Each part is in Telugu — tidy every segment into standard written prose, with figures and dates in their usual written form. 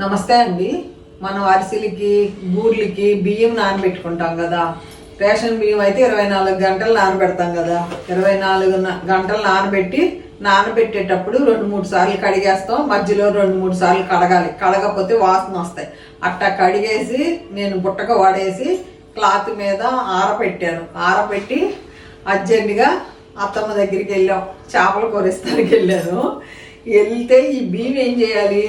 నమస్తే అండి. మనం అరిసెలకి బూర్లకి బియ్యం నానబెట్టుకుంటాం కదా. రేషన్ బియ్యం అయితే 24 గంటలు నానబెడతాం కదా. 24 గంటలు నానబెట్టేటప్పుడు 2-3 సార్లు కడిగేస్తాం. మధ్యలో 2-3 సార్లు కడగాలి. కడగకపోతే వాసన వస్తాయి. అట్టా కడిగేసి నేను బుట్టగా వాడేసి క్లాత్ మీద ఆరపెట్టి అర్జెంటుగా అత్తమ్మ దగ్గరికి వెళ్ళాం. చేపల కూరస్తానికి వెళ్ళాను. వెళ్తే ఈ బియ్యం ఏం చేయాలి,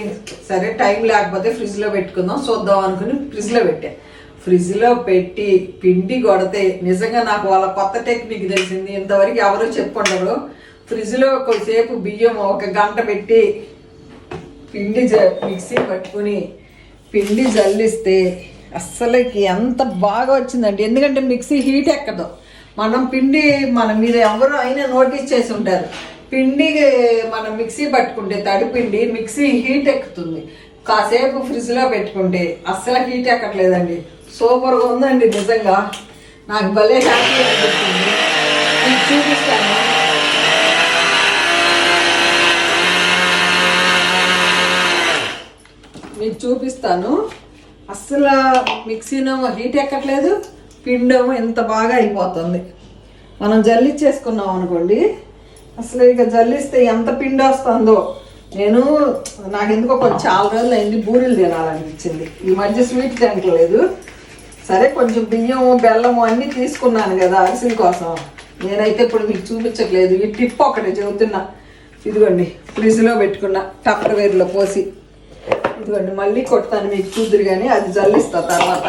సరే టైం లేకపోతే ఫ్రిడ్జ్లో పెట్టుకుందాం చూద్దాం అనుకుని ఫ్రిడ్జ్లో పెట్టి పిండి కొడితే నిజంగా నాకు వాళ్ళ కొత్త టెక్నిక్ తెలిసింది. ఇంతవరకు ఎవరో చెప్పుండరు. ఫ్రిడ్జ్లో కొద్దిసేపు బియ్యం 1 గంట పెట్టి మిక్సీ పట్టుకుని పిండి జల్లిస్తే అస్సలకి ఎంత బాగా వచ్చిందండి. ఎందుకంటే మిక్సీ హీట్ ఎక్కదు. మనం మీరు ఎవరు అయినా నోటీస్ చేసి ఉంటారు, పిండి మనం మిక్సీ పట్టుకుంటే తడిపిండి మిక్సీ హీట్ ఎక్కుతుంది. కాసేపు ఫ్రిడ్జ్లో పెట్టుకుంటే అస్సలు హీట్ ఎక్కట్లేదండి. సూపర్గా ఉందండి. నిజంగా నాకు భలే హ్యాపీ అనిపిస్తుంది. మీకు చూపిస్తాను. అస్సలు మిక్సీనేమో హీట్ ఎక్కట్లేదు, పిండేమో ఎంత బాగా అయిపోతుంది. మనం జల్లిచ్చేసుకున్నాం అనుకోండి, అసలు ఇక జల్లిస్తే ఎంత పిండి వస్తుందో. నాకు ఎందుకో కొంచెం చాలా రోజులు అయింది బూరెలు తినాలనిపించింది. ఈ మధ్య స్వీట్ తినట్లేదు. సరే కొంచెం బియ్యము బెల్లము అన్నీ తీసుకున్నాను కదా అరిసెల కోసం. నేనైతే ఇప్పుడు మీకు చూపించట్లేదు. ఈ టిప్ ఒకటి చెబుతున్నా. ఇదిగోండి, ఫ్రిడ్జ్లో పెట్టుకున్న టప్పర్వేర్లో పోసి ఇదిగోండి, మళ్ళీ కొడతాను మీకు చూదురు కానీ అది జల్లిస్తా తర్వాత.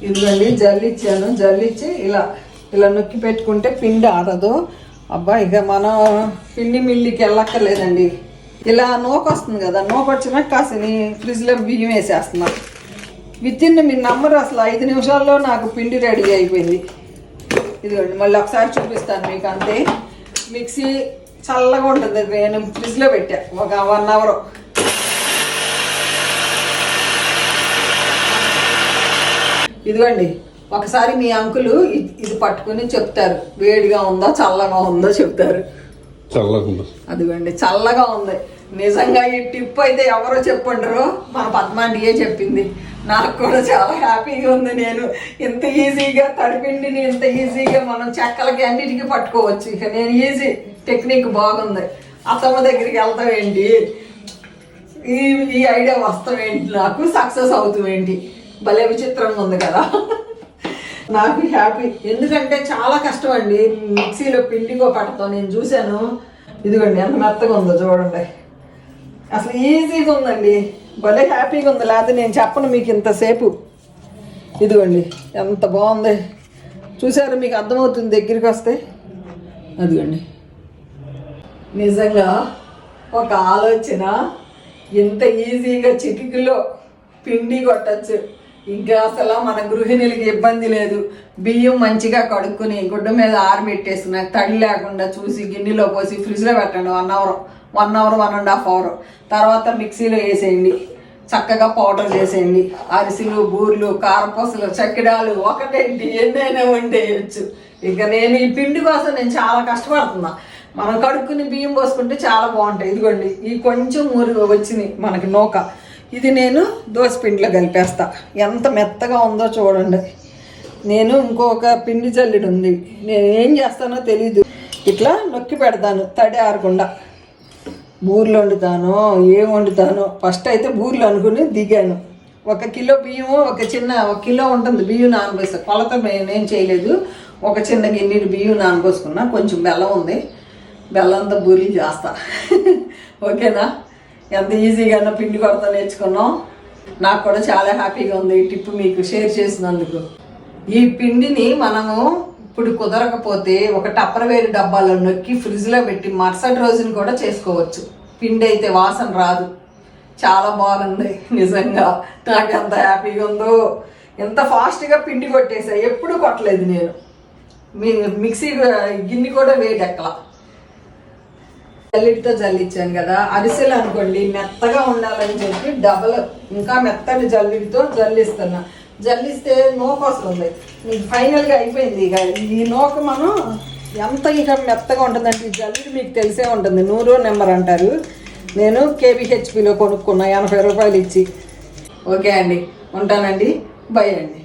ఇదిగోండి జల్లిచ్చాను. జల్లిచ్చి ఇలా నొక్కి పెట్టుకుంటే పిండి ఆరదు. అబ్బా, ఇక మనం పిండి మిల్లికి వెళ్ళక్కర్లేదండి. ఇలా నూక వస్తుంది కదా, నూక వచ్చినాక కాసిన ఫ్రిడ్జ్లో బియ్యం వేసేస్తున్నా. వితిన్ మీరు నమ్మరు, అసలు 5 నిమిషాల్లో నాకు పిండి రెడీ అయిపోయింది. ఇదిగోండి మళ్ళీ ఒకసారి చూపిస్తాను మీకు. అంతే, మిక్సీ చల్లగా ఉంటుంది. నేను ఫ్రిడ్జ్లో పెట్టా ఒక 1 అవర్. ఇదిగోండి, ఒకసారి మీ అంకులు ఇది పట్టుకుని చెప్తారు, వేడిగా ఉందా చల్లగా ఉందో చెప్తారు. అదిగోండి చల్లగా ఉంది. నిజంగా ఈ టిప్ అయితే ఎవరో చెప్పుండరు, మన పద్మాండియే చెప్పింది. నాకు కూడా చాలా హ్యాపీగా ఉంది. నేను ఇంత ఈజీగా తడిపిండిని ఇంత ఈజీగా మనం చెక్కలకి అన్నిటికీ పట్టుకోవచ్చు. ఇక నేను ఈజీ టెక్నిక్ బాగుంది. అత్తమ్మ దగ్గరికి వెళ్తాం ఏంటి, ఈ ఐడియా వస్తాం ఏంటి, నాకు సక్సెస్ అవుతాం ఏంటి, భలే విచిత్రంగా ఉంది కదా. నాకు హ్యాపీ. ఎందుకంటే చాలా కష్టం అండి మిక్సీలో పిండిగో పడతాం. నేను చూశాను. ఇదిగోండి ఎంత మెత్తగా ఉందో చూడండి. అసలు ఈజీగా ఉందండి, భలే హ్యాపీగా ఉంది. లేకపోతే నేను చెప్పను మీకు ఇంతసేపు. ఇదిగోండి ఎంత బాగుంది చూసారు, మీకు అర్థమవుతుంది దగ్గరికి వస్తే. అదిగోండి, నిజంగా ఒక ఆలోచన. ఎంత ఈజీగా చిటికలో పిండి కొట్టచ్చు. ఇంకా అసలు మన గృహిణులకి ఇబ్బంది లేదు. బియ్యం మంచిగా కడుక్కుని గుడ్డ మీద ఆరబెట్టేసిన తడి లేకుండా చూసి గిన్నెలో పోసి ఫ్రిడ్జ్లో పెట్టండి 1 అవర్, 1.5 అవర్. తర్వాత మిక్సీలో వేసేయండి, చక్కగా పౌడర్ చేసేయండి. అరిసెలు, బూర్లు, కారపూసలు, చక్కిడాలు ఒకటేంటి ఎన్నైనా వండేయచ్చు. ఇక నేను ఈ పిండి కోసం నేను చాలా కష్టపడుతున్నా. మనం కడుక్కుని బియ్యం పోసుకుంటే చాలా బాగుంటాయి. ఇదిగోండి, ఈ కొంచెం మురుగు వచ్చింది మనకి నూక. ఇది నేను దోసపిండిలో కలిపేస్తా. ఎంత మెత్తగా ఉందో చూడండి. నేను ఇంకొక పిండి జల్లెడు ఉంది, నేను ఏం చేస్తానో తెలీదు. ఇట్లా నొక్కి పెడతాను తడి ఆరకుండా. బూర్లు వండుతాను, ఏం వండుతాను. ఫస్ట్ అయితే బూర్లు అనుకుని దిగాను. 1 కిలో బియ్యము, 1 కిలో ఉంటుంది బియ్యం నానబోస్తా. కొలత నేనేం చేయలేదు. ఒక చిన్న గిన్నెడు బియ్యం నానబోసుకున్నా. కొంచెం బెల్లం ఉంది, బెల్లంతో బూరెలు చేస్తా. ఓకేనా? ఎంత ఈజీగా పిండి కొడతా నేర్చుకున్నాం. నాకు కూడా చాలా హ్యాపీగా ఉంది ఈ టిప్ మీకు షేర్ చేసినందుకు. ఈ పిండిని మనము ఇప్పుడు కుదరకపోతే ఒక టప్పర్వేర్ డబ్బాలో నొక్కి ఫ్రిడ్జ్లో పెట్టి మరుసటి రోజున కూడా చేసుకోవచ్చు. పిండి అయితే వాసన రాదు. చాలా బాగుంది నిజంగా. నాకు ఎంత హ్యాపీగా ఉందో. ఎంత ఫాస్ట్గా పిండి కొట్టేసా. ఎప్పుడు కొట్టలేదు నేను. మిక్సీ గిన్నె కూడా వేడెక్కల. జల్లిడితో జల్లిచ్చాను కదా. అరిసెలు అనుకోండి మెత్తగా ఉండాలని చెప్పి ఇంకా మెత్తని జల్లిడితో జల్లిస్తున్నా. జల్లిస్తే నూక వస్తుంది. ఫైనల్గా అయిపోయింది. ఇక ఈ నూక మనం ఎంత ఇక మెత్తగా ఉంటుందంటే, ఈ జల్లిడి మీకు తెలిసే ఉంటుంది, 100 నెంబర్ అంటారు. నేను కేబిహెచ్పిలో కొనుక్కున్నా 80 రూపాయలు ఇచ్చి. ఓకే అండి, ఉంటానండి. బై అండి.